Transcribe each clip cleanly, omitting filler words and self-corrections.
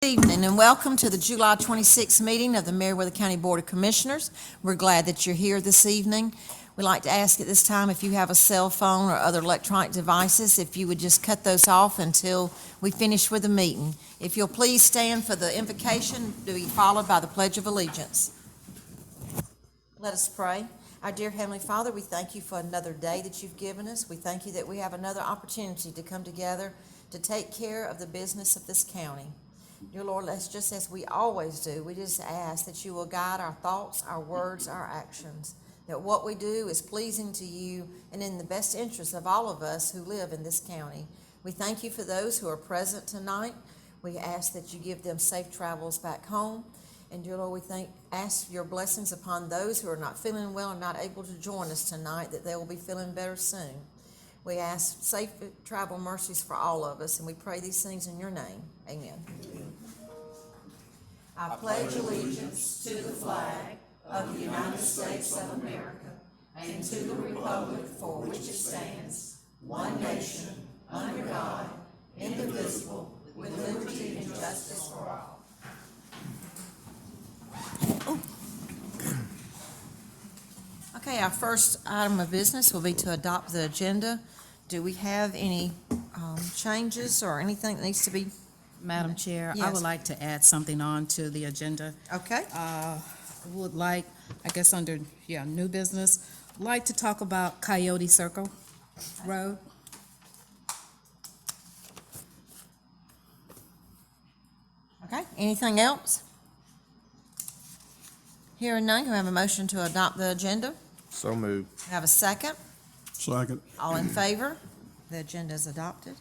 Good evening and welcome to the July 26th meeting of the Meriwether County Board of Commissioners. We're glad that you're here this evening. We'd like to ask at this time if you have a cell phone or other electronic devices, if you would just cut those off until we finish with the meeting. If you'll please stand for the invocation to be followed by the Pledge of Allegiance. Let us pray. Our dear Heavenly Father, we thank you for another day that you've given us. We thank you that we have another opportunity to come together to take care of the business of this county. Dear Lord, let's just as we always do, we just ask that you will guide our thoughts, our words, our actions, that what we do is pleasing to you and in the best interest of all of us who live in this county. We thank you for those who are present tonight. We ask that you give them safe travels back home. And dear Lord, we ask your blessings upon those who are not feeling well and not able to join us tonight, that they will be feeling better soon. We ask safe travel mercies for all of us, and we pray these things in your name. Amen. I pledge allegiance to the flag of the United States of America and to the republic for which it stands, one nation, under God, indivisible, with liberty and justice for all. Okay, our first item of business will be to adopt the agenda. Do we have any changes or anything that needs to be? Madam Chair, I Yes. would like to add something on to the agenda. Okay. Would like, I guess under, new business, like to talk about Coyote Circle Road. Okay, anything else? Hearing none, can we have a motion to adopt the agenda? So moved. Have a second? Second. All in favor? The agenda is adopted.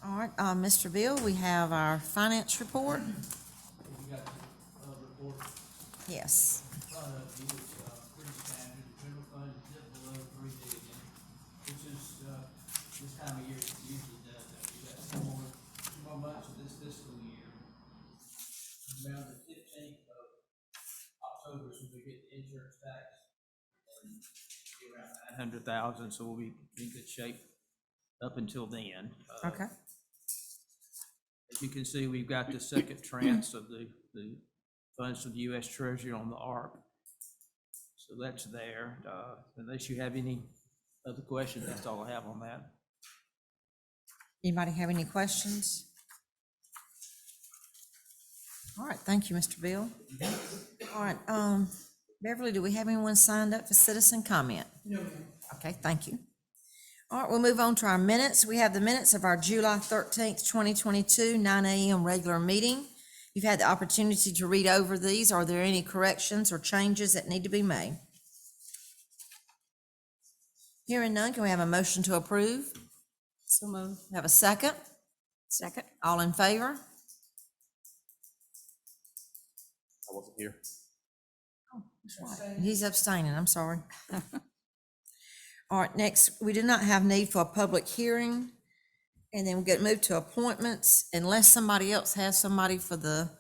All right, Mr. Bill, we have our finance report. You got the report Yes. in front of you, it's pretty standard. The general fund is just below $3 billion, which is, this time of year, it usually does that. You got two more months of this fiscal year. Around the 15th of October is when we get the insurance tax. And it'll be around $900,000, so we'll be in good shape up until then. Okay. As you can see, we've got the second tranche of the funds from the U.S. Treasury on the ARP. So that's there. Unless you have any other questions, that's all I have on that. Anybody have any questions? All right, thank you, Mr. Bill. All right, Beverly, do we have anyone signed up for citizen comment? No, ma'am. Okay, thank you. All right, we'll move on to our minutes. We have the minutes of our July 13th, 2022, 9 a.m. regular meeting. You've had the opportunity to read over these. Are there any corrections or changes that need to be made? Hearing none, can we have a motion to approve? So moved. Have a second? Second. All in favor? I wasn't here. He's abstaining, I'm sorry. All right, next, we do not have need for a public hearing. And then we get moved to appointments. Unless somebody else has somebody for the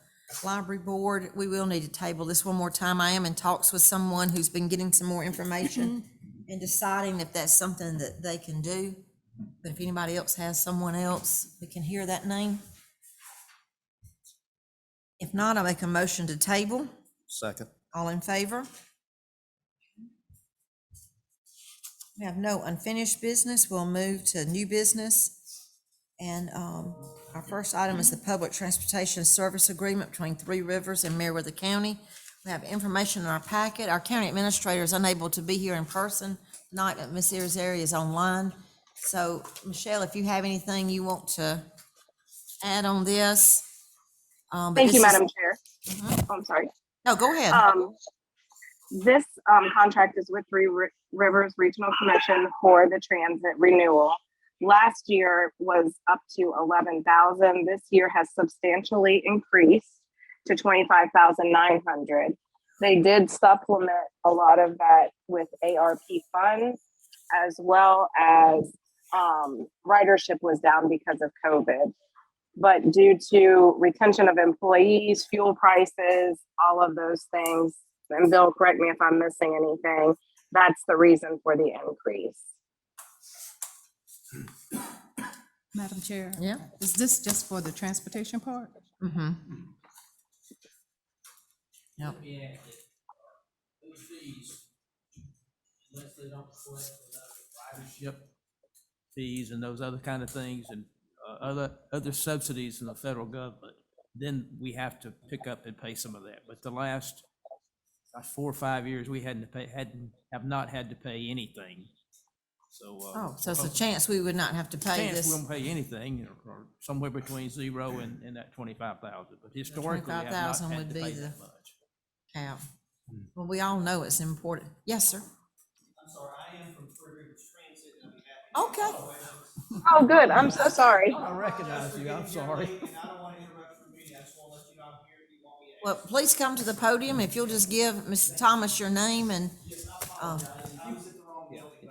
library board, we will need to table this one more time. I am in talks with someone who's been getting some more information and deciding if that's something that they can do. But if anybody else has someone else, we can hear that name. If not, I'll make a motion to table. Second. All in favor? We have no unfinished business. We'll move to new business. And our first item is the Public Transportation Service Agreement between Three Rivers and Meriwether County. We have information in our packet. Our county administrator is unable to be here in person tonight, but Ms. Irizarry is online. So, Michelle, if you have anything you want to add on this. Thank you, Madam Chair. Oh, I'm sorry. No, go ahead. This contract is with Three Rivers Regional Commission for the transit renewal. Last year was up to 11,000. This year has substantially increased to 25,900. They did supplement a lot of that with ARP funds, as well as ridership was down because of COVID. But due to retention of employees, fuel prices, all of those things, and Bill, correct me if I'm missing anything, that's the reason for the increase. Madam Chair? Yeah. Is this just for the transportation part? Mm-hmm. Yep. Let me add that those fees, unless they don't collect enough ridership fees and those other kind of things and other subsidies from the federal government, then we have to pick up and pay some of that. But the last 4 or 5 years, we have not had to pay anything. So. Oh, so it's a chance we would not have to pay Chance we this. won't pay anything, or somewhere between 0 and that 25,000, but historically, we have not 25,000 had would to be pay the- that much. Cap. Well, we all know it's important. Yes, sir. I'm sorry, I am from Three Rivers Transit, and I'll be happy. Okay. Oh, good. I'm so sorry. I recognize you, I'm sorry. And I don't want to interrupt your meeting, I just want to let you know I'm here if you want me to. Well, please come to the podium. If you'll just give Mr. Thomas your name and,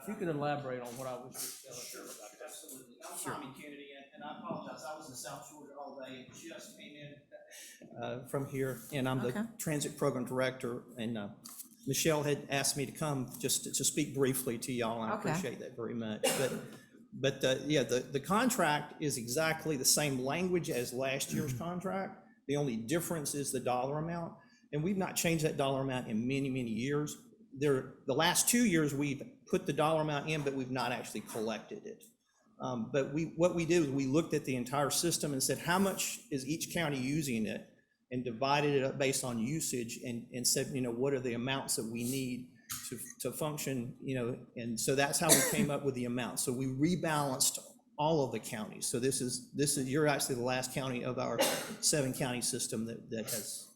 If you could elaborate on what I was just telling you about that. Absolutely. I'm Tommy Kennedy, and I apologize, I was in South Georgia all day and just came in. From here, and I'm Okay. the transit program director, and Michelle had asked me to come just to speak briefly to y'all, and I Okay. appreciate that very much. But yeah, the contract is exactly the same language as last year's contract. The only difference is the dollar amount, and we've not changed that dollar amount in many, many years. The last 2 years, we've put the dollar amount in, but we've not actually collected it. But what we did is we looked at the entire system and said, how much is each county using it? And divided it up based on usage and said, what are the amounts that we need to function, and so that's how we came up with the amount. So we rebalanced all of the counties. So this is, you're actually the last county of our 7-county system that has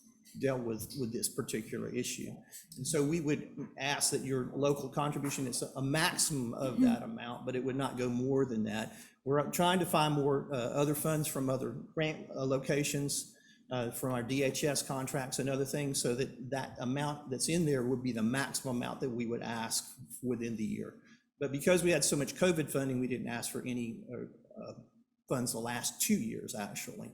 dealt with this particular issue. And so we would ask that your local contribution is a maximum of that amount, but it would not go more than that. We're trying to find more other funds from other grant locations, from our DHS contracts and other things, so that amount that's in there would be the maximum amount that we would ask within the year. But because we had so much COVID funding, we didn't ask for any funds the last 2 years, actually.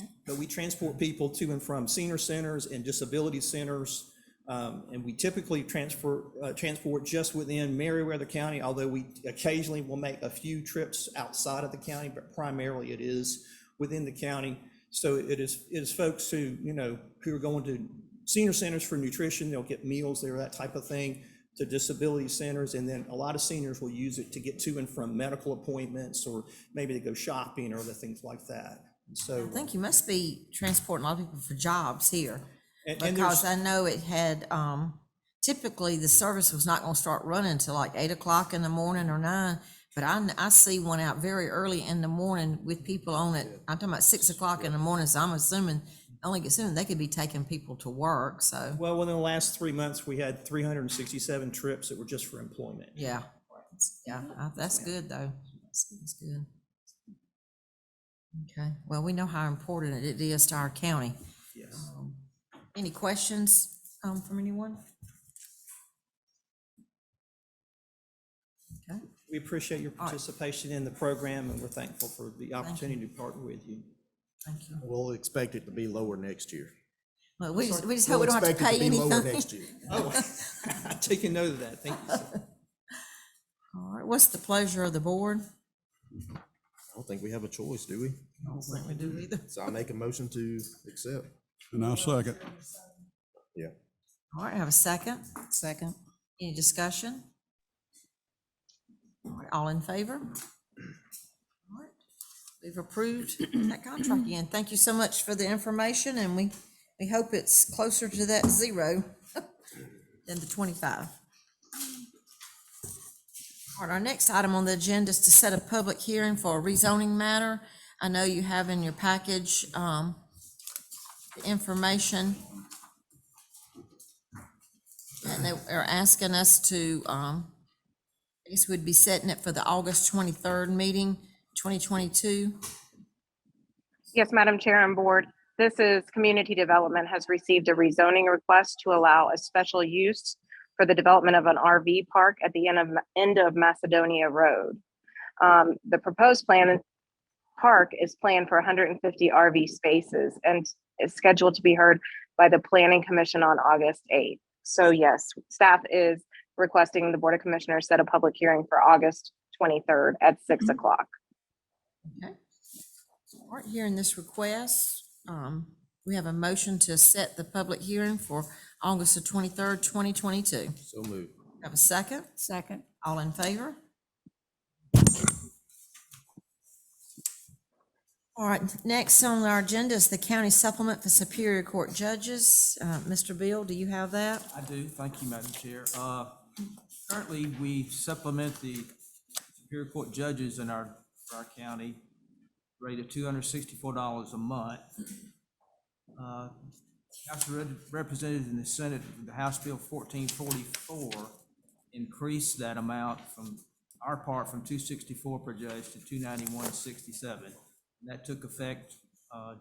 Okay. But we transport people to and from senior centers and disability centers, and we typically transport just within Meriwether County, although we occasionally will make a few trips outside of the county, but primarily it is within the county. So it is folks who are going to senior centers for nutrition, they'll get meals there, that type of thing, to disability centers, and then a lot of seniors will use it to get to and from medical appointments, or maybe to go shopping or other things like that. And so I think you must be transporting a lot of people for jobs here. and Because there's, I know it had, typically the service was not gonna start running until like 8 o'clock in the morning or 9. But I see one out very early in the morning with people on it. I'm talking about 6 o'clock in the morning, so I'm assuming they could be taking people to work, so, well, within the last 3 months, we had 367 trips that were just for employment. yeah. Yeah, that's good, though. That's good. Okay, well, we know how important it is to our county. Yes. Any questions, from anyone? Okay, We appreciate your participation in the program, and we're thankful for the opportunity to partner with you. thank you. We'll expect it to be lower next year. Well, we just hope we We'll don't have to expect it pay be lower anything. next year. Oh, I'm taking note of that. Thank you, sir. All right, what's the pleasure of the board? I don't think we have a choice, do we? I don't think we do either. So I make a motion to accept. And I'll second. Yeah. All right, have a second? Second. Any discussion? All right, all in favor? All right, we've approved that contract again. Thank you so much for the information, and we hope it's closer to that 0 than the 25. All right, our next item on the agenda is to set a public hearing for a rezoning matter. I know you have in your package, the information. And they are asking us to, I guess we'd be setting it for the August 23rd meeting, 2022. Yes, Madam Chair and Board. This is Community Development has received a rezoning request to allow a special use for the development of an RV park at the end of Macedonia Road. The proposed park is planned for 150 RV spaces and is scheduled to be heard by the Planning Commission on August 8th. So yes, staff is requesting the Board of Commissioners set a public hearing for August 23rd at 6 o'clock. Okay. All right, hearing this request, we have a motion to set the public hearing for August the 23rd, 2022. So moved. Have a second? Second. All in favor? All right, next on our agenda is the county supplement for Superior Court judges. Mr. Bill, do you have that? I do, thank you, Madam Chair. Currently, we supplement the Superior Court judges in our county rate of $264 a month. House of Representatives in the Senate, the House Bill 1444 increased that amount from our part from $264 per judge to $291.67. And that took effect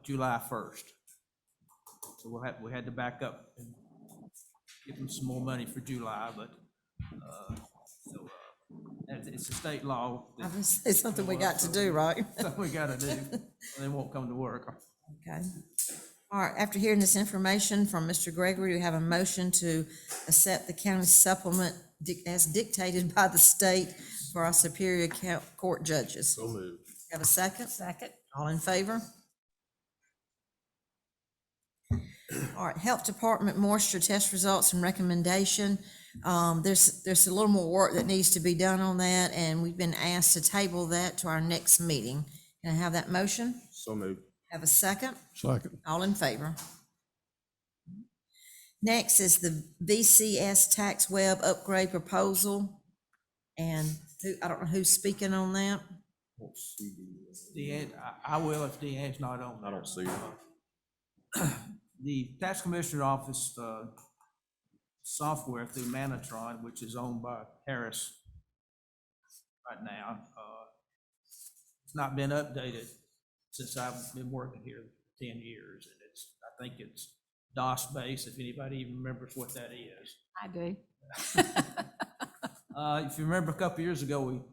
July 1st. So we had to back up and give them some more money for July, but it's a state law. It's something we got to do, right? Something we gotta do. They won't come to work. Okay. All right, after hearing this information from Mr. Gregory, we have a motion to accept the county supplement as dictated by the state for our Superior Court judges. So moved. Have a second? Second. All in favor? All right, Health Department moisture test results and recommendation. There's a little more work that needs to be done on that, and we've been asked to table that to our next meeting. Can I have that motion? So moved. Have a second? Second. All in favor? Next is the VCS tax web upgrade proposal. And I don't know who's speaking on that. Deanne, I will if Deanne's not on. I don't see her. The Tax Commissioner Office software through Manatron, which is owned by Harris right now, it's not been updated since I've been working here 10 years, and I think it's DOS based, if anybody even remembers what that is. I do. If you remember, a couple years ago,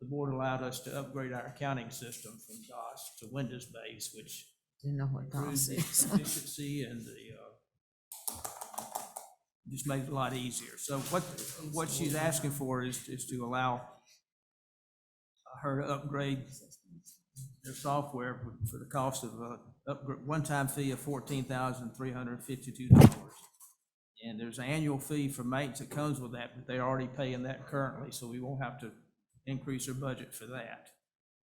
the board allowed us to upgrade our accounting system from DOS to Windows based, which Didn't know what improves DOS the is. efficiency and just made it a lot easier. So what she's asking for is to allow her to upgrade their software for the cost of a one-time fee of $14,352. And there's an annual fee for maintenance that comes with that, but they're already paying that currently, so we won't have to increase their budget for that.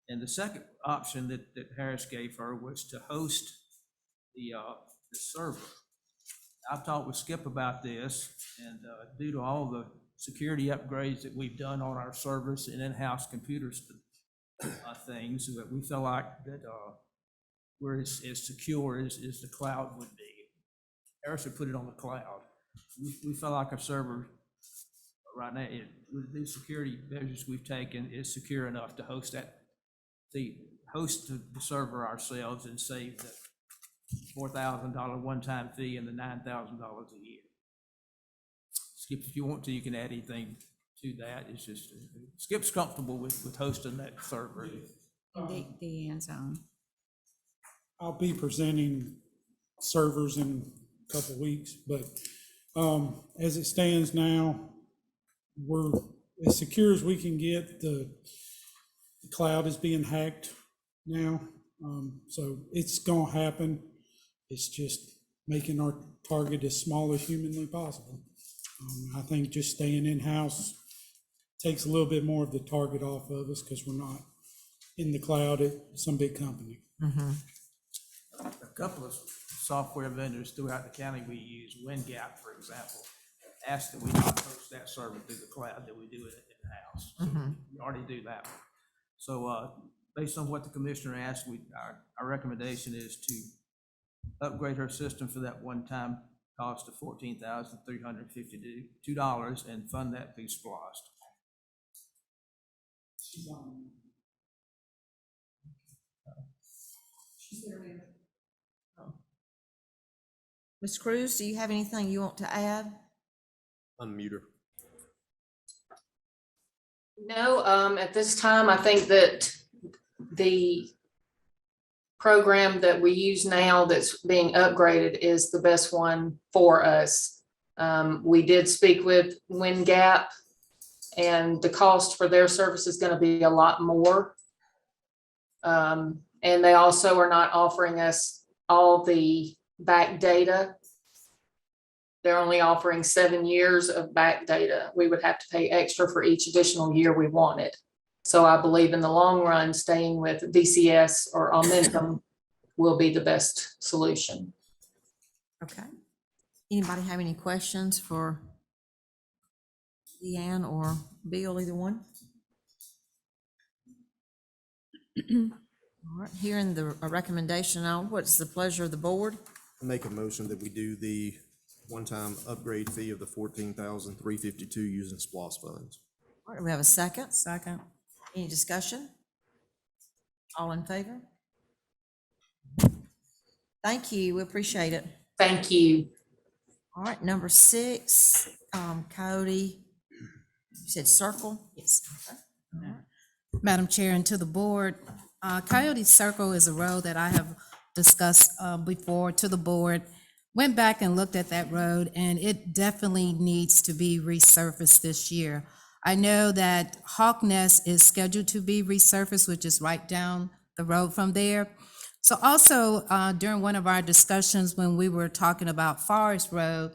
And the second option that Harris gave her was to host the server. I've talked with Skip about this, and due to all the security upgrades that we've done on our servers and in-house computers things, that we feel like that we're as secure as the cloud would be. Harris would put it on the cloud. We feel like our server right now, with the security measures we've taken, is secure enough to host the server ourselves and save the $4,000 one-time fee and the $9,000 a year. Skip, if you want to, you can add anything to that. It's just, Skip's comfortable with hosting that server. Deanne's on. I'll be presenting servers in a couple of weeks, but as it stands now, we're as secure as we can get. The cloud is being hacked now, so it's gonna happen. It's just making our target as small as humanly possible. I think just staying in-house takes a little bit more of the target off of us because we're not in the cloud at some big company. A couple of software vendors throughout the county we use, WinGap, for example, asked that we not host that server through the cloud, that we do it in-house. So we already do that one. So based on what the commissioner asked, our recommendation is to upgrade her system for that one-time cost of $14,352 and fund that through SPLOST. Ms. Cruz, do you have anything you want to add? Unmute her. No, at this time, I think that the program that we use now that's being upgraded is the best one for us. We did speak with WinGap, and the cost for their service is going to be a lot more. And they also are not offering us all the back data. They're only offering 7 years of back data. We would have to pay extra for each additional year we wanted. So I believe in the long run, staying with DCS or Aumentum will be the best solution. Okay. Anybody have any questions for Deanne or Bill, either one? All right, hearing a recommendation now, what's the pleasure of the board? I make a motion that we do the one-time upgrade fee of the $14,352 using SPOS funds. All right, do we have a second? Second. Any discussion? All in favor? Thank you, we appreciate it. Thank you. All right, number 6, Coyote, you said Circle? Yes. All right. Madam Chair, and to the board, Coyote Circle is a road that I have discussed before to the board. Went back and looked at that road, and it definitely needs to be resurfaced this year. I know that Hawk Nest is scheduled to be resurfaced, which is right down the road from there. So also, during one of our discussions when we were talking about Forest Road,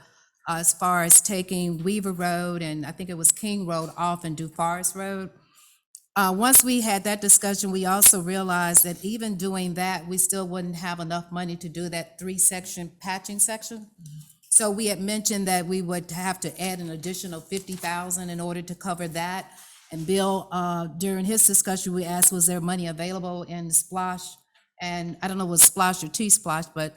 as far as taking Weaver Road and I think it was King Road off and do Forest Road, once we had that discussion, we also realized that even doing that, we still wouldn't have enough money to do that 3-section patching section. So we had mentioned that we would have to add an additional 50,000 in order to cover that. And Bill, during his discussion, we asked, was there money available in Splosh? And I don't know if it was Splosh or T-Splosh, but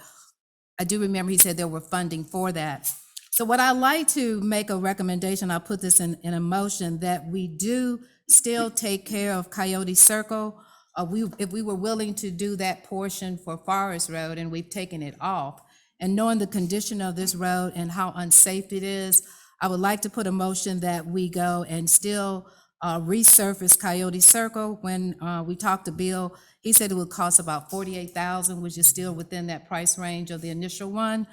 I do remember he said there were funding for that. So what I like to make a recommendation, I'll put this in a motion, that we do still take care of Coyote Circle. If we were willing to do that portion for Forest Road and we've taken it off, and knowing the condition of this road and how unsafe it is, I would like to put a motion that we go and still resurface Coyote Circle. When we talked to Bill, he said it would cost about $48,000, which is still within that price range of the initial one.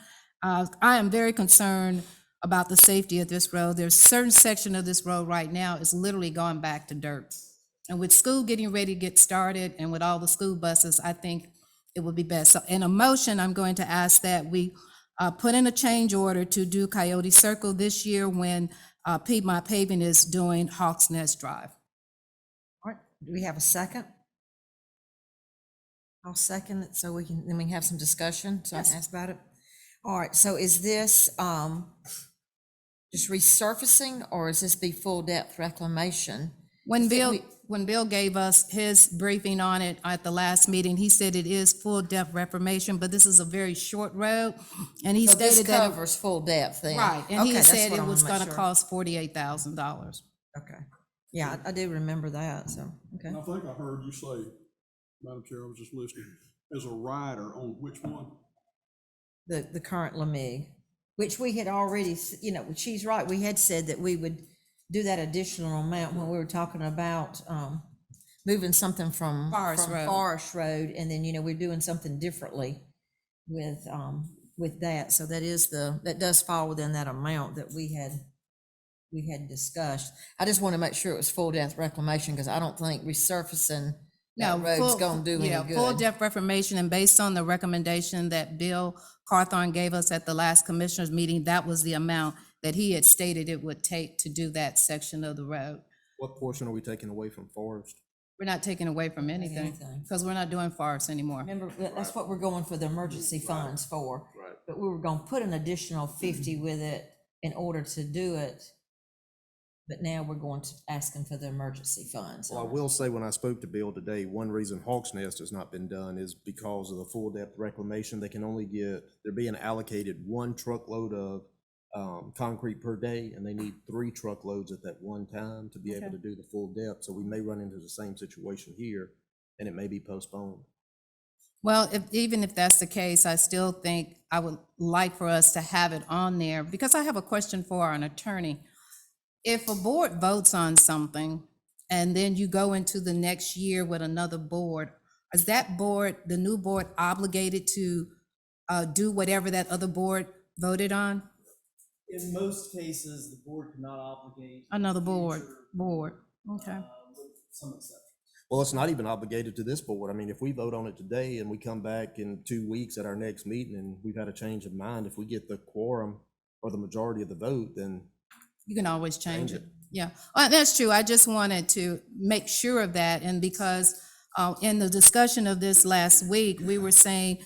I am very concerned about the safety of this road. There's a certain section of this road right now is literally going back to dirt. And with school getting ready to get started and with all the school buses, I think it would be best. So in a motion, I'm going to ask that we put in a change order to do Coyote Circle this year when Piedmont Paving is doing Hawks Nest Drive. All right, do we have a second? I'll second it so then we can have some discussion, so I can ask about it. All right, so is this just resurfacing, or is this be full depth reclamation? When Bill gave us his briefing on it at the last meeting, he said it is full depth reformation, but this is a very short road. And he So this stated that, covers full depth then? right, and he Okay, that's said what it I was wanna make gonna sure. cost $48,000. Okay, yeah, I do remember that, so, okay. And I think I heard you say, Madam Chair, I was just listening, as a rider on which one? The current LMIG, which we had already, she's right, we had said that we would do that additional amount when we were talking about moving something from Forest Road. Forest Road, and then, we're doing something differently with that, so that does fall within that amount that we had discussed. I just want to make sure it was full depth reclamation, because I don't think resurfacing that road's gonna do any good. Full depth reformation, and based on the recommendation that Bill Carthon gave us at the last commissioners meeting, that was the amount that he had stated it would take to do that section of the road. What portion are we taking away from Forest? We're not taking away from anything, anything. because we're not doing forest anymore. Remember, that's what we're going for the emergency funds for. Right. But we were gonna put an additional 50 with it in order to do it. But now we're going to asking for the emergency funds. Well, I will say, when I spoke to Bill today, one reason Hawks Nest has not been done is because of the full depth reclamation. They can only they're being allocated 1 truckload of concrete per day, and they need 3 truckloads at that one time to be able to do the full depth. So we may run into the same situation here, and it may be postponed. Well, even if that's the case, I still think I would like for us to have it on there, because I have a question for an attorney. If a board votes on something and then you go into the next year with another board, is that board, the new board, obligated to do whatever that other board voted on? In most cases, the board cannot obligate. Another board, future, okay. With some exceptions. Well, it's not even obligated to this board. I mean, if we vote on it today and we come back in 2 weeks at our next meeting and we've had a change of mind, if we get the quorum or the majority of the vote, then You can always change Change it. Yeah, that's true. I just wanted to make sure of that. And because in the discussion of this last week, we were saying,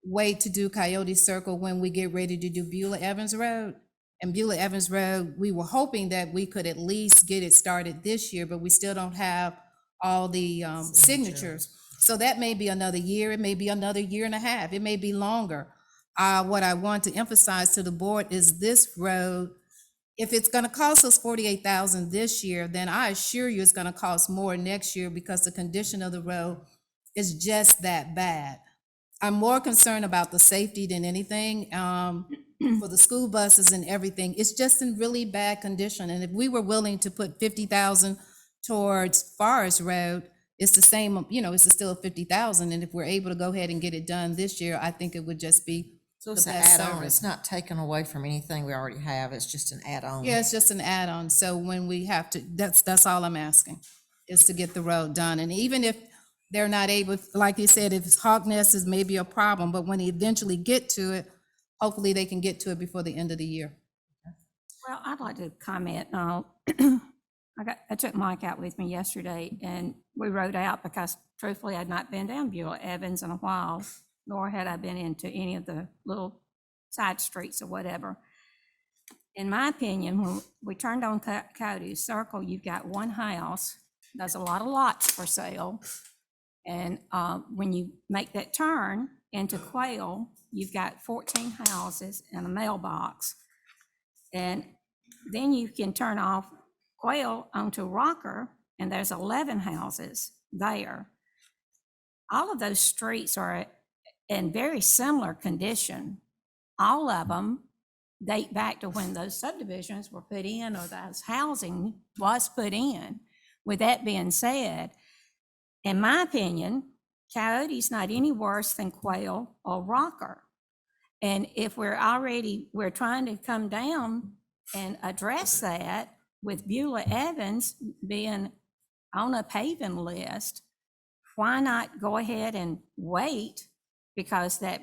wait to do Coyote Circle when we get ready to do Beulah Evans Road. And Beulah Evans Road, we were hoping that we could at least get it started this year, but we still don't have all the signatures. So that may be another year, it may be another year and a half, it may be longer. What I want to emphasize to the board is this road, if it's gonna cost us 48,000 this year, then I assure you it's gonna cost more next year because the condition of the road is just that bad. I'm more concerned about the safety than anything, for the school buses and everything. It's just in really bad condition. And if we were willing to put 50,000 towards Forest Road, it's the same, it's still 50,000. And if we're able to go ahead and get it done this year, I think it would just be So the it's an best add-on, service. it's not taken away from anything we already have, it's just an add-on. Yeah, it's just an add-on. So when we have to, that's all I'm asking, is to get the road done. And even if they're not able, like you said, if Hawk Nest is maybe a problem, but when they eventually get to it, hopefully they can get to it before the end of the year. Well, I'd like to comment. I took Mike out with me yesterday and we rode out because truthfully, I'd not been down Beulah Evans in a while, nor had I been into any of the little side streets or whatever. In my opinion, when we turned on Coyote Circle, you've got one house, there's a lot of lots for sale. And when you make that turn into Quail, you've got 14 houses and a mailbox. And then you can turn off Quail onto Rocker, and there's 11 houses there. All of those streets are in very similar condition. All of them date back to when those subdivisions were put in or those housing was put in. With that being said, in my opinion, Coyote's not any worse than Quail or Rocker. And if we're trying to come down and address that with Beulah Evans being on a paving list, why not go ahead and wait? Because that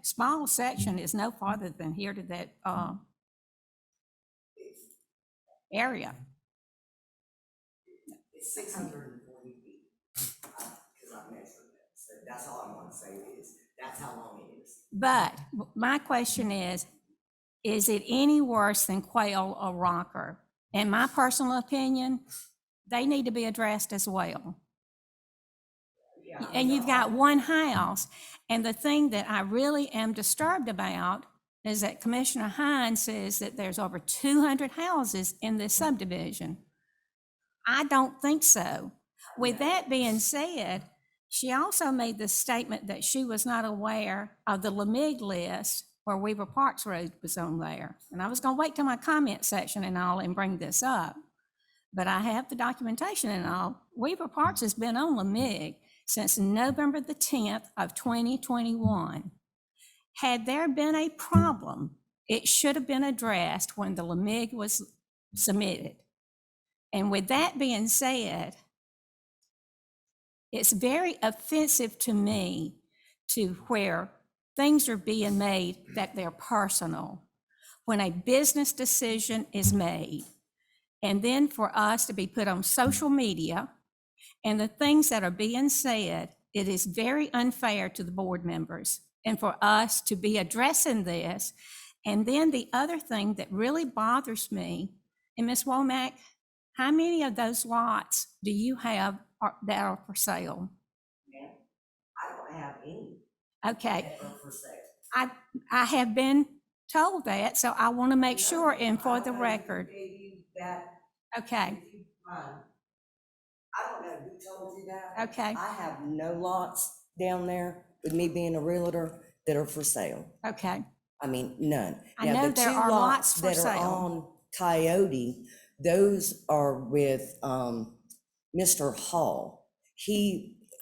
small section is no farther than here to that area. It's 640 feet, because I measured it, so that's all I want to say is, that's how long it is. But my question is it any worse than Quail or Rocker? In my personal opinion, they need to be addressed as well. Yeah, And you've got one house. And the thing that I really am disturbed about is that Commissioner Hines says that there's over 200 houses in this subdivision. I don't think so. With that being said, she also made the statement that she was not aware of the Lamig list where Weaver Parks Road was on there. And I was gonna wait till my comment section and all and bring this up. But I have the documentation and all. Weaver Parks has been on Lamig since November the 10th of 2021. Had there been a problem, it should have been addressed when the Lamig was submitted. And with that being said, it's very offensive to me to where things are being made that they're personal. When a business decision is made, and then for us to be put on social media and the things that are being said, it is very unfair to the board members and for us to be addressing this. And then the other thing that really bothers me, and Ms. Womack, how many of those lots do you have that are for sale? Ma'am, I don't have any Okay, that are for sale. I have been told that, so I want to make sure and for the I don't know who record. gave you that. Okay, If you mind. I don't know who told you that. okay, I have no lots down there, with me being a realtor, that are for sale. okay. I mean, none. I Now, know the there two are lots for that are sale. on Coyote, those are with Mr. Hall.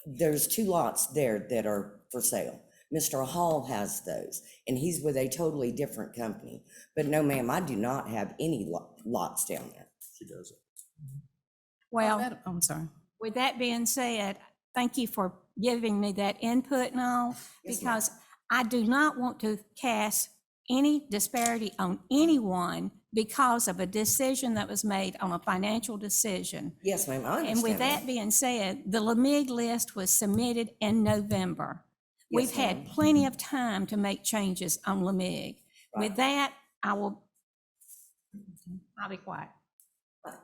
There's 2 lots there that are for sale. Mr. Hall has those, and he's with a totally different company. But no, ma'am, I do not have any lots down there. she does it. Well, I'm sorry. With that being said, thank you for giving me that input and all, Yes, ma'am. because I do not want to cast any disparity on anyone because of a decision that was made on a financial decision. Yes, ma'am, I And with understand that that. being said, the LMIG list was submitted in November. Yes, We've had ma'am. plenty of time to make changes on LMIG. Right. With that, I'll be quiet.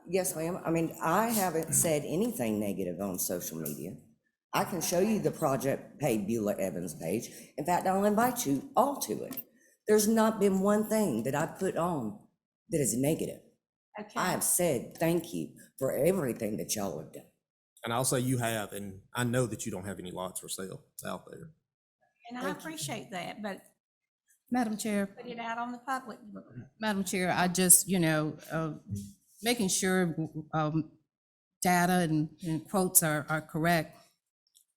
Yes, ma'am. I mean, I haven't said anything negative on social media. I can show you the Project Pay Beulah Evans page. In fact, I'll invite you all to it. There's not been one thing that I put on that is negative. I Okay. have said thank you for everything that y'all have done. And I'll say you have, and I know that you don't have any lots for sale. It's out there. And I appreciate that, but Madam Chair, put it out on the public. Madam Chair, I just, making sure data and quotes are correct.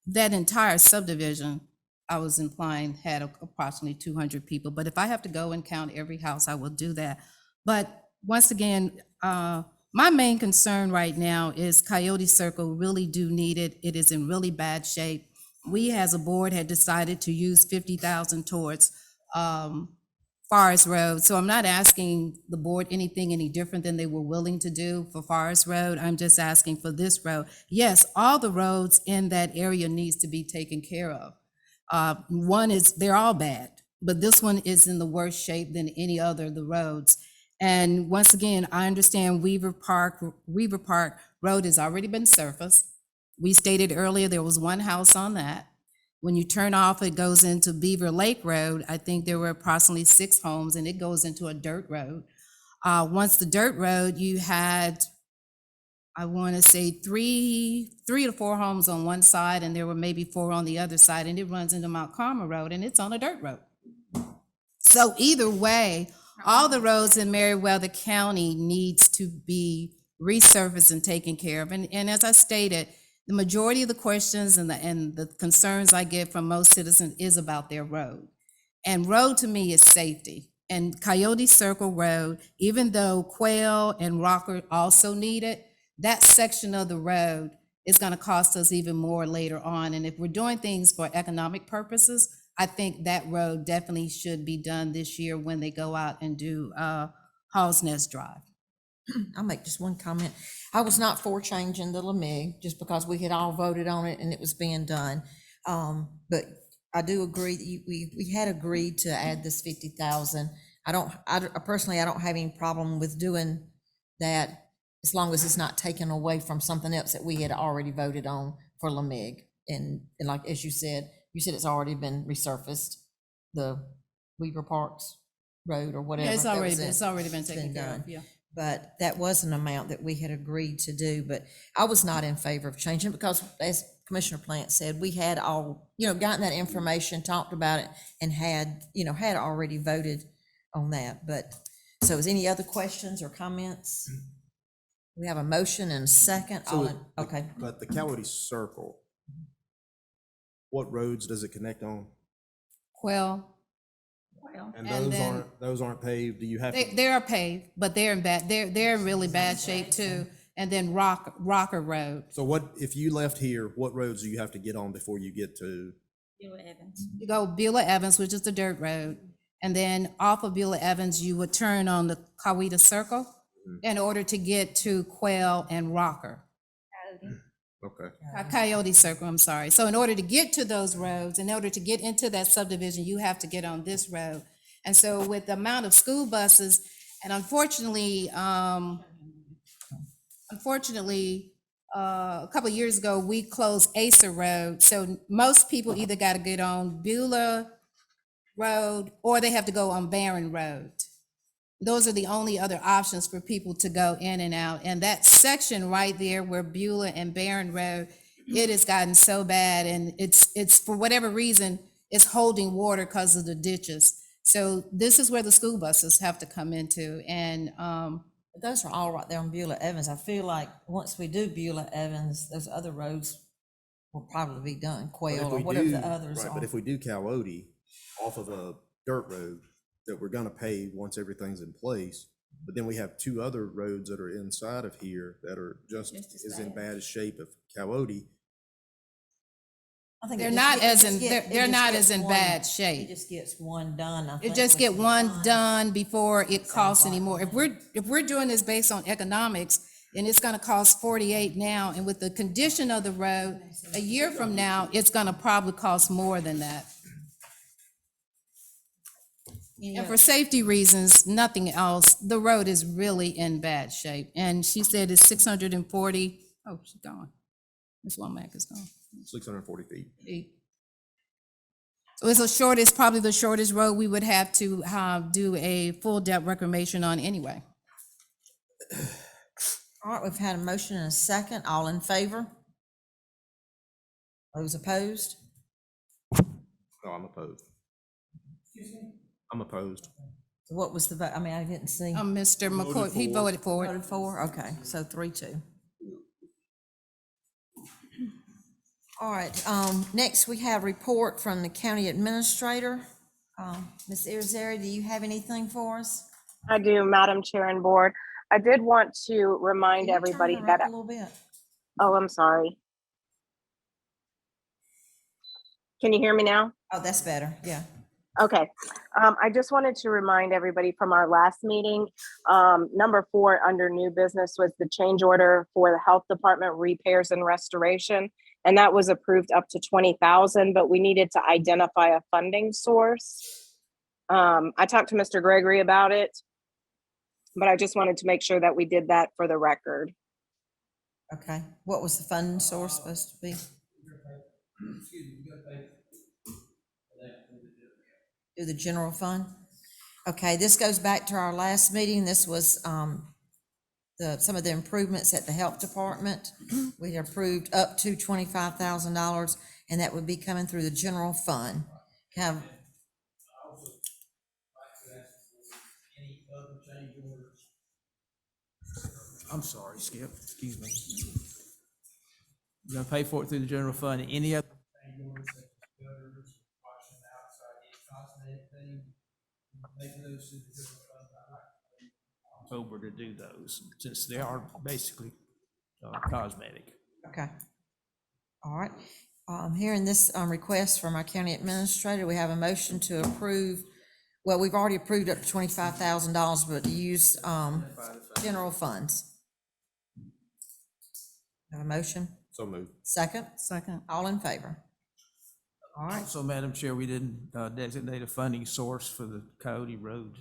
That entire subdivision, I was implying, had approximately 200 people. But if I have to go and count every house, I will do that. But once again, my main concern right now is Coyote Circle really do need it. It is in really bad shape. We, as a board, had decided to use 50,000 towards Forest Road. So I'm not asking the board anything any different than they were willing to do for Forest Road. I'm just asking for this road. Yes, all the roads in that area needs to be taken care of. One is, they're all bad, but this one is in the worse shape than any other of the roads. And once again, I understand Weaver Park Road has already been surfaced. We stated earlier there was one house on that. When you turn off, it goes into Beaver Lake Road. I think there were approximately 6 homes, and it goes into a dirt road. Once the dirt road, you had, I want to say 3 to 4 homes on one side, and there were maybe 4 on the other side, and it runs into Mount Carmel Road, and it's on a dirt road. So either way, all the roads in Meriwether County needs to be resurfaced and taken care of. And as I stated, the majority of the questions and the concerns I get from most citizens is about their road. And road to me is safety. And Coyote Circle Road, even though Quail and Rocker also need it, that section of the road is gonna cost us even more later on. And if we're doing things for economic purposes, I think that road definitely should be done this year when they go out and do Hall's Nest Drive. I'll make just one comment. I was not for changing the LMIG just because we had all voted on it and it was being done. But I do agree that we had agreed to add this 50,000. I personally, I don't have any problem with doing that as long as it's not taken away from something else that we had already voted on for LMIG. And like, as you said it's already been resurfaced, the Weaver Parks Road or whatever. Yeah, it's that already, was it. it's already been It's taken care done. of, yeah. But that was an amount that we had agreed to do, but I was not in favor of changing it because, as Commissioner Plant said, we had all, gotten that information, talked about it, and had already voted on that. But, so is any other questions or comments? We have a motion and a second. Okay. But the Coyote Circle, what roads does it connect on? Well, Well, And And those aren't paved. Do you have to? they are paved, but they're in really bad shape too. And then Rocker Road. So what, if you left here, what roads do you have to get on before you get to? Beulah Evans. You go Beulah Evans, which is the dirt road, and then off of Beulah Evans, you would turn on the Coyote Circle in order to get to Quail and Rocker. Okay. Coyote Circle, I'm sorry. So in order to get to those roads, in order to get into that subdivision, you have to get on this road. And so with the amount of school buses, and unfortunately, a couple of years ago, we closed Acer Road. So most people either got to get on Beulah Road or they have to go on Barron Road. Those are the only other options for people to go in and out. And that section right there where Beulah and Barron Road, it has gotten so bad, and it's for whatever reason, it's holding water because of the ditches. So this is where the school buses have to come into, and But those are all right there on Beulah Evans. I feel like once we do Beulah Evans, those other roads will probably be done, But Quail if or we whatever do- the others right, are. But if we do Coyote off of a dirt road that we're gonna pave once everything's in place, But then we have two other roads that are inside of here that are just as in bad as shape of Coyote. I think They're it just not get- as it just in, get- they're, it they're just not gets as in one- bad It shape. just gets one done, I It think. just with get some one funds. done before it costs anymore. If we're doing this based on economics, and it's gonna cost 48 now, and with the condition of the road, a year from now, it's gonna probably cost more than that. And for safety reasons, nothing else, the road is really in bad shape. And she said it's 640, oh, she's gone. Ms. Womack is gone. 640 feet. So it's probably the shortest road we would have to do a full depth reclamation on anyway. All right, we've had a motion and a second. All in favor? Those opposed? No, I'm opposed. I'm opposed. What was the vote? I mean, I didn't see. Mr. McCoy, he for. voted for it. Voted for? Okay, so 3-2. All right, next we have report from the county administrator. Ms. Irizarry, do you have anything for us? I do, Madam Chair and Board. I did want to remind Can you everybody turn her that, up a little bit? oh, I'm sorry. Can you hear me now? Oh, that's better, yeah. Okay, I just wanted to remind everybody from our last meeting, number 4 under new business was the change order for the health department repairs and restoration. And that was approved up to 20,000, but we needed to identify a funding source. I talked to Mr. Gregory about it, but I just wanted to make sure that we did that for the record. Okay, what was the funding source supposed to be? Excuse me, you gotta pay for that. Through the general fund? Okay, this goes back to our last meeting. This was, some of the improvements at the health department. We approved up to $25,000, and that would be coming through the general fund. Have, I also like to ask for any other change orders. I'm sorry, Skip, excuse me. You're gonna pay for it through the general fund, any other change orders such as gutters, washing the outside, any cosmetic thing, make those through the general fund. I like to wait October to do those, since they are basically cosmetic. okay. All right. Hearing this, request from our county administrator, we have a motion to approve, well, we've already approved up to $25,000, but to use, general funds. Have a motion? So moved. Second? Second. All in favor? All right. So, Madam Chair, we didn't designate a funding source for the Coyote Road.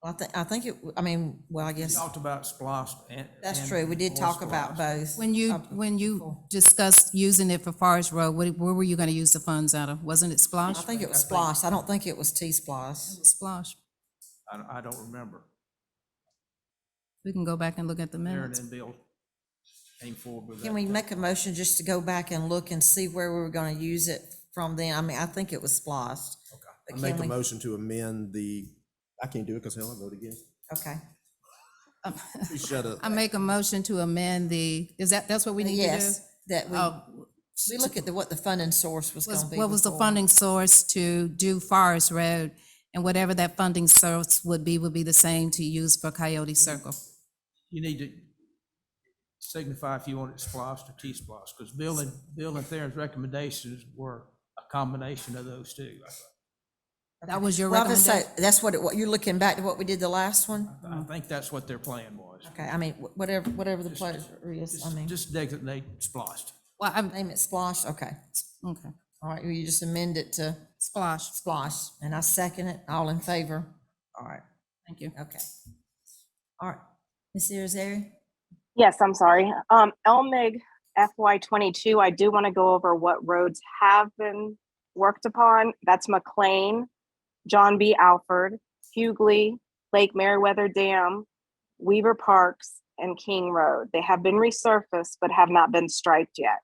I think it, I mean, well, I We guess, talked about SPOS and. that's and true. We did or talk about SPLOST. both. When you discussed using it for Forest Road, where were you gonna use the funds out of? Wasn't it I Splosh? think it was Splosh. I don't think it was T-Splosh. Splosh. I don't remember. We can go back and look at the Aaron minutes. and Bill came forward with that. Can we make a motion just to go back and look and see where we were gonna use it from then? I mean, I think it was Splosh. I make a motion to amend the, I can't do it because hell, I vote against. Okay. Please shut up. I make a motion to amend that's what we need to do? Yes, that Oh, we look at what the funding source was gonna be. what was the before. funding source to do Forest Road? And whatever that funding source would be the same to use for Coyote Circle. You need to signify if you want it SPOS or T-SPOS, because Bill and Theron's recommendations were a combination of those two. That was your Well, I was recommendation? say, that's what you're looking back to what we did the last one? I think that's what their plan was. Okay, I mean, whatever the pleasure is, I mean, Just designate SPOS. Well, name it Splosh, okay. okay, All right, you just amend it to Splosh, Splosh, and I second it. All in favor? All right, thank you. okay. All right, Ms. Irizarry? Yes, I'm sorry. LMIG FY22, I do want to go over what roads have been worked upon. That's McLean, John B. Alford, Hughley, Lake Meriwether Dam, Weaver Parks, and King Road. They have been resurfaced, but have not been striped yet.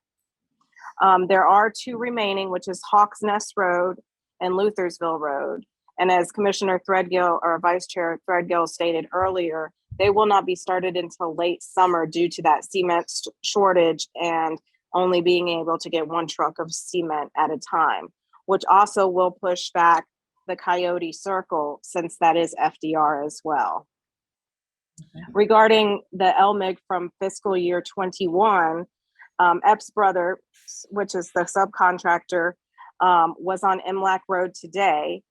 There are 2 remaining, which is Hawks Nest Road and Luthersville Road. And as Commissioner Threadgill, or Vice Chair Threadgill stated earlier, they will not be started until late summer due to that cement shortage and only being able to get 1 truck of cement at a time, which also will push back the Coyote Circle since that is FDR as well. Regarding the LMIG from fiscal year 21, Epps Brothers, which is the subcontractor, was on MLAC Road today.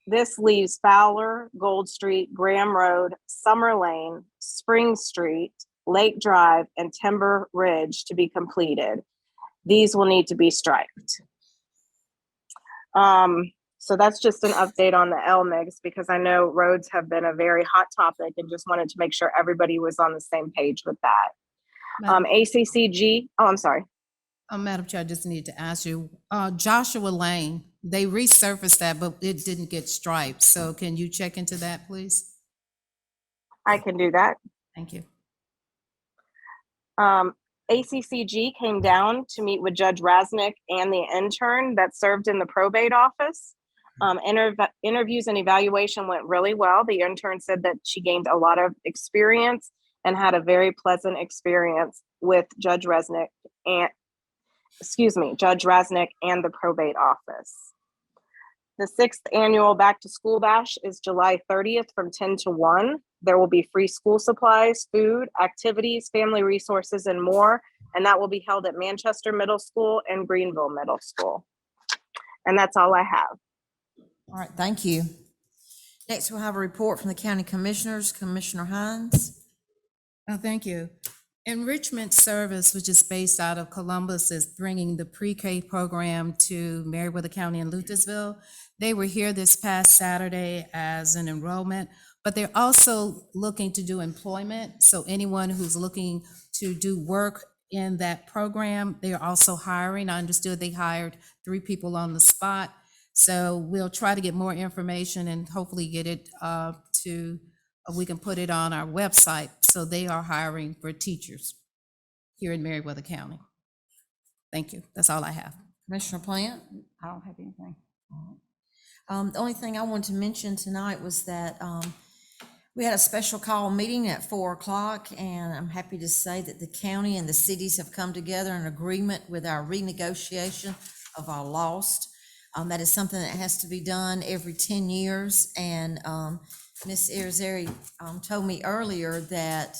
This leaves Fowler, Gold Street, Graham Road, Summer Lane, Spring Street, Lake Drive, and Timber Ridge to be completed. These will need to be striped. So that's just an update on the LMIGs, because I know roads have been a very hot topic, and just wanted to make sure everybody was on the same page with that. ACCG, oh, I'm sorry. Madam Chair, I just need to ask you, Joshua Lane, they resurfaced that, but it didn't get striped. So can you check into that, please? I can do that. Thank you. ACCG came down to meet with Judge Rasnick and the intern that served in the probate office. Interviews and evaluation went really well. The intern said that she gained a lot of experience and had a very pleasant experience with Judge Rasnick and the probate office. The 6th annual Back to School Bash is July 30th from 10 to 1. There will be free school supplies, food, activities, family resources, and more. And that will be held at Manchester Middle School and Greenville Middle School. And that's all I have. All right, thank you. Next, we'll have a report from the county commissioners. Commissioner Hines. Oh, thank you. Enrichment Service, which is based out of Columbus, is bringing the pre-K program to Meriwether County and Lucasville. They were here this past Saturday as an enrollment, but they're also looking to do employment. So anyone who's looking to do work in that program, they are also hiring. I understood they hired 3 people on the spot. So we'll try to get more information and hopefully get it we can put it on our website. So they are hiring for teachers here in Meriwether County. Thank you. That's all I have. Commissioner Plant. I don't have anything. The only thing I wanted to mention tonight was that we had a special call meeting at 4 o'clock, and I'm happy to say that the county and the cities have come together in agreement with our renegotiation of our lost. That is something that has to be done every 10 years, and Ms. Irizarry told me earlier that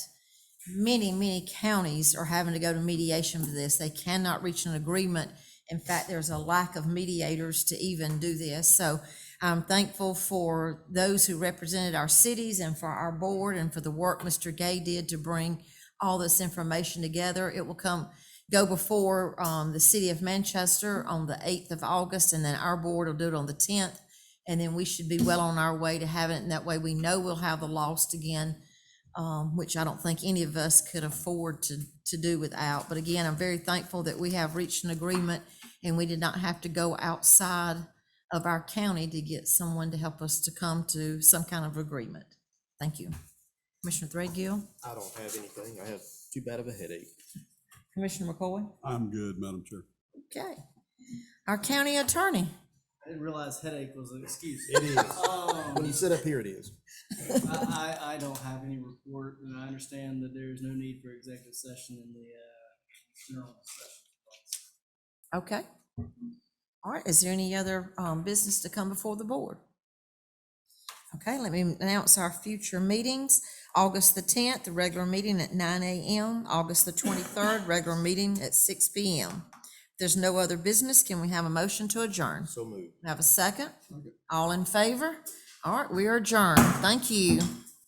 many counties are having to go to mediation for this. They cannot reach an agreement. In fact, there's a lack of mediators to even do this. So I'm thankful for those who represented our cities and for our board and for the work Mr. Gay did to bring all this information together. It will go before the city of Manchester on the 8th of August, and then our board will do it on the 10th. And then we should be well on our way to having it, and that way we know we'll have the lost again, which I don't think any of us could afford to do without. But again, I'm very thankful that we have reached an agreement and we did not have to go outside of our county to get someone to help us to come to some kind of agreement. Thank you. Commissioner Threadgill. I don't have anything. I have too bad of a headache. Commissioner McCoy. I'm good, Madam Chair. Okay. Our county attorney. I didn't realize headache was an excuse. It is. When you sit up here, it is. I don't have any report, and I understand that there is no need for executive session in the general session. Okay. All right. Is there any other business to come before the board? Okay, let me announce our future meetings. August the 10th, the regular meeting at 9 a.m. August the 23rd, regular meeting at 6 p.m. If there's no other business, can we have a motion to adjourn? So moved. Have a second? All in favor? All right, we are adjourned. Thank you.